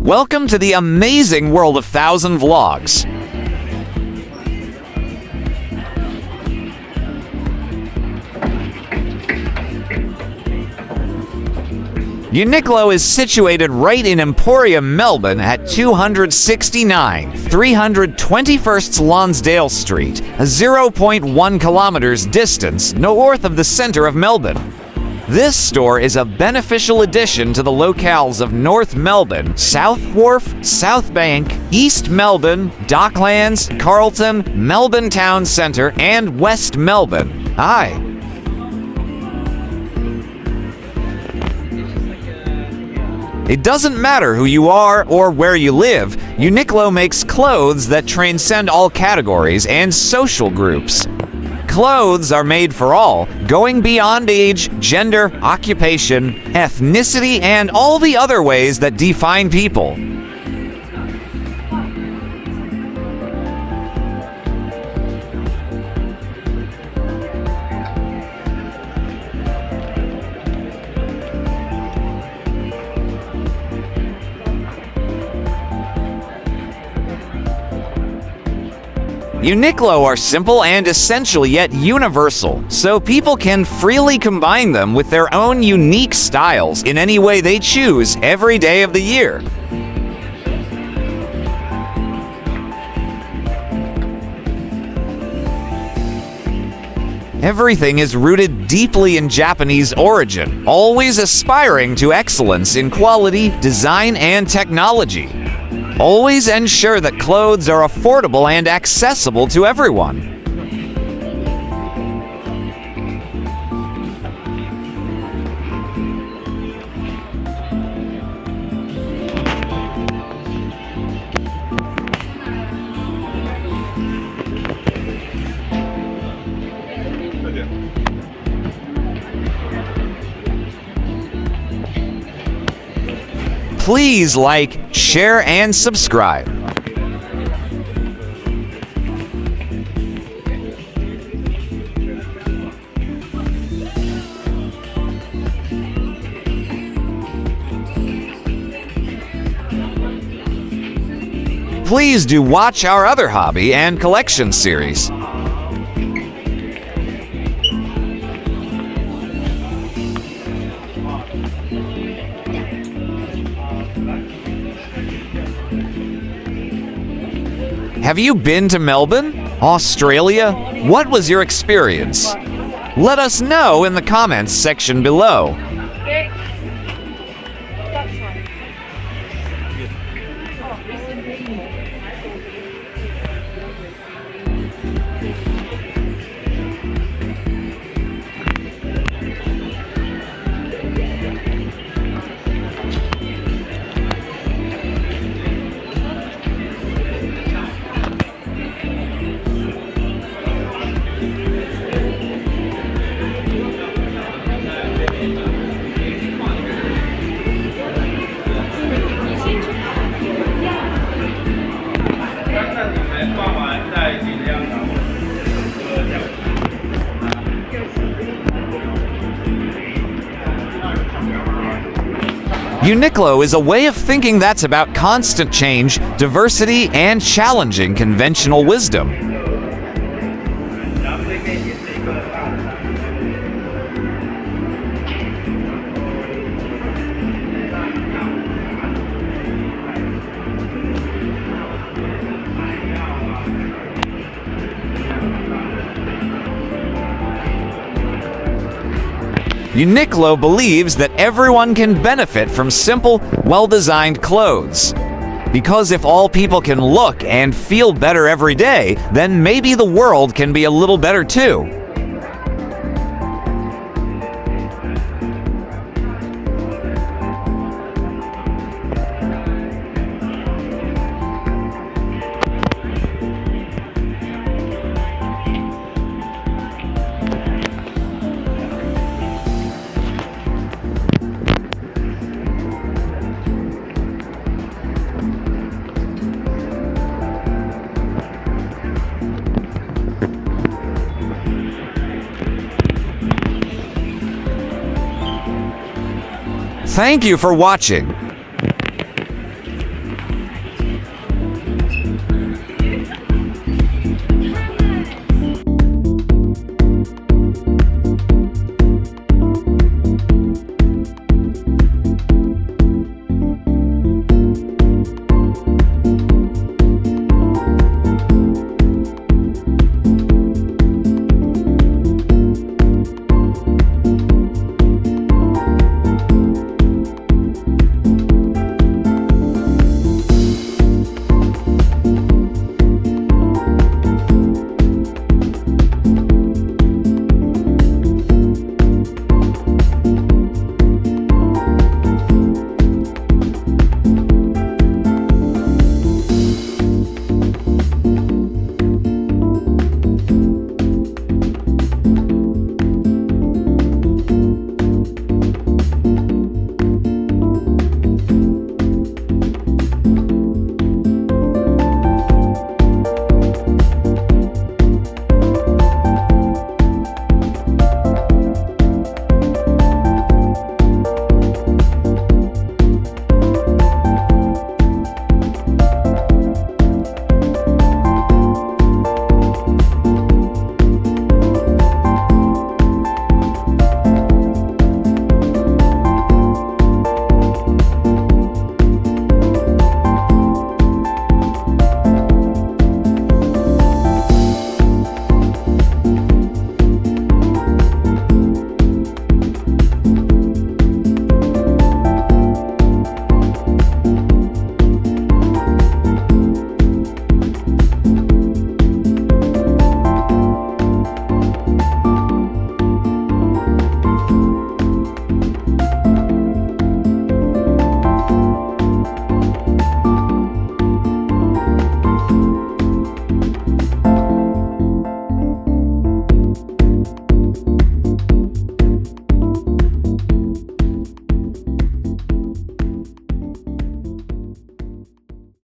Welcome to the amazing world of 1,000 Vlogs. UNIQLO is situated right in Emporium, Melbourne at 269 321st Lonsdale Street, a 0.1 kilometers distance north of the center of Melbourne. This store is a beneficial addition to the locales of North Melbourne, South Wharf, South Bank, East Melbourne, Docklands, Carlton, Melbourne Town Centre, and West Melbourne. Hi. It doesn't matter who you are or where you live, UNIQLO makes clothes that transcend all categories and social groups. Clothes are made for all, going beyond age, gender, occupation, ethnicity, and all the other ways that define people. UNIQLO are simple and essential yet universal, so people can freely combine them with their own unique styles in any way they choose every day of the year. Everything is rooted deeply in Japanese origin, always aspiring to excellence in quality, design, and technology. Always ensure that clothes are affordable and accessible to everyone. Please like, share, and subscribe. Please do watch our other hobby and collection series. Have you been to Melbourne, Australia? What was your experience? Let us know in the comments section below. UNIQLO is a way of thinking that's about constant change, diversity, and challenging conventional wisdom. UNIQLO believes that everyone can benefit from simple, well-designed clothes. Because if all people can look and feel better every day, then maybe the world can be a little better too. Thank you for watching.